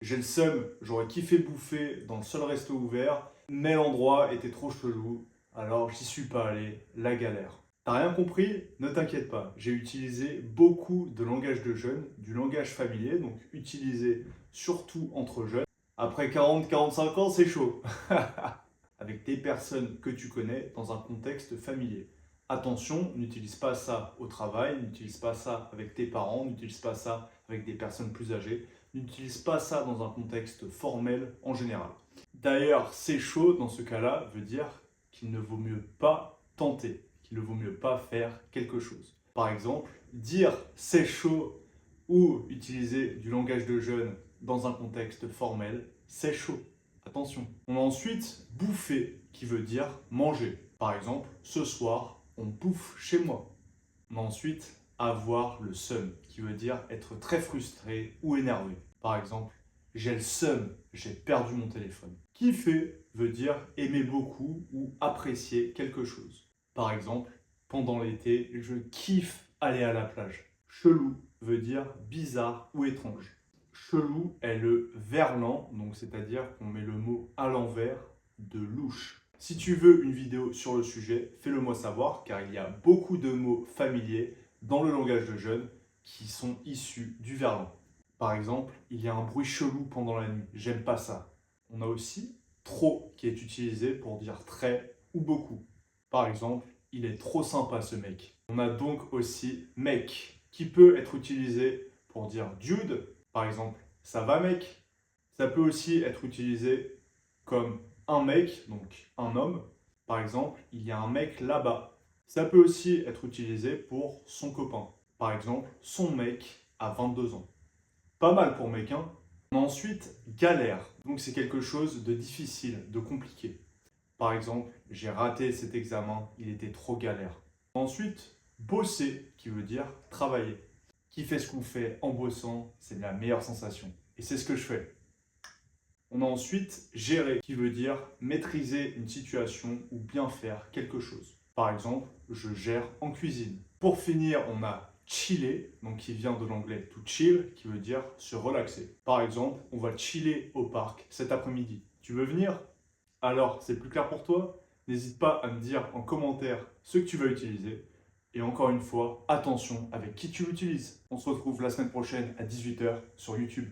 J'ai le seum, j'aurais kiffé bouffer dans le seul resto ouvert, mais l'endroit était trop chelou, alors j'y suis pas allé, la galère. T'as rien compris? Ne t'inquiète pas, j'ai utilisé beaucoup de langage de jeunes, du langage familier, donc utilisé surtout entre jeunes. Après 40-45 ans, c'est chaud. Avec des personnes que tu connais dans un contexte familier. Attention, n'utilise pas ça au travail, n'utilise pas ça avec tes parents, n'utilise pas ça avec des personnes plus âgées, n'utilise pas ça dans un contexte formel en général. D'ailleurs, c'est chaud dans ce cas-là veut dire qu'il ne vaut mieux pas tenter, qu'il ne vaut mieux pas faire quelque chose. Par exemple, dire c'est chaud ou utiliser du langage de jeunes dans un contexte formel, c'est chaud. Attention. On a ensuite bouffer, qui veut dire manger. Par exemple, ce soir, on bouffe chez moi. On a ensuite avoir le seum, qui veut dire être très frustré ou énervé. Par exemple, j'ai le seum, j'ai perdu mon téléphone. Kiffer veut dire aimer beaucoup ou apprécier quelque chose. Par exemple, pendant l'été, je kiffe aller à la plage. Chelou veut dire bizarre ou étrange. Chelou est le verlan, donc c'est-à-dire qu'on met le mot à l'envers de louche. Si tu veux une vidéo sur le sujet, fais-le moi savoir car il y a beaucoup de mots familiers dans le langage de jeunes qui sont issus du verlan. Par exemple, il y a un bruit chelou pendant la nuit, j'aime pas ça. On a aussi trop qui est utilisé pour dire très ou beaucoup. Par exemple, il est trop sympa ce mec. On a donc aussi mec qui peut être utilisé pour dire dude. Par exemple, ça va mec. Ça peut aussi être utilisé comme un mec, donc un homme. Par exemple, il y a un mec là-bas. Ça peut aussi être utilisé pour son copain. Par exemple, son mec a 22 ans. Pas mal pour mec, hein. On a ensuite galère. Donc c'est quelque chose de difficile, de compliqué. Par exemple, j'ai raté cet examen, il était trop galère. Ensuite, bosser, qui veut dire travailler. Qui fait ce qu'on fait en bossant, c'est la meilleure sensation. Et c'est ce que je fais. On a ensuite gérer, qui veut dire maîtriser une situation ou bien faire quelque chose. Par exemple, je gère en cuisine. Pour finir, on a chiller, donc qui vient de l'anglais to chill, qui veut dire se relaxer. Par exemple, on va chiller au parc cet après-midi. Tu veux venir? Alors, c'est plus clair pour toi? N'hésite pas à me dire en commentaire ce que tu vas utiliser. Et encore une fois, attention avec qui tu l'utilises. On se retrouve la semaine prochaine à 18 h sur YouTube.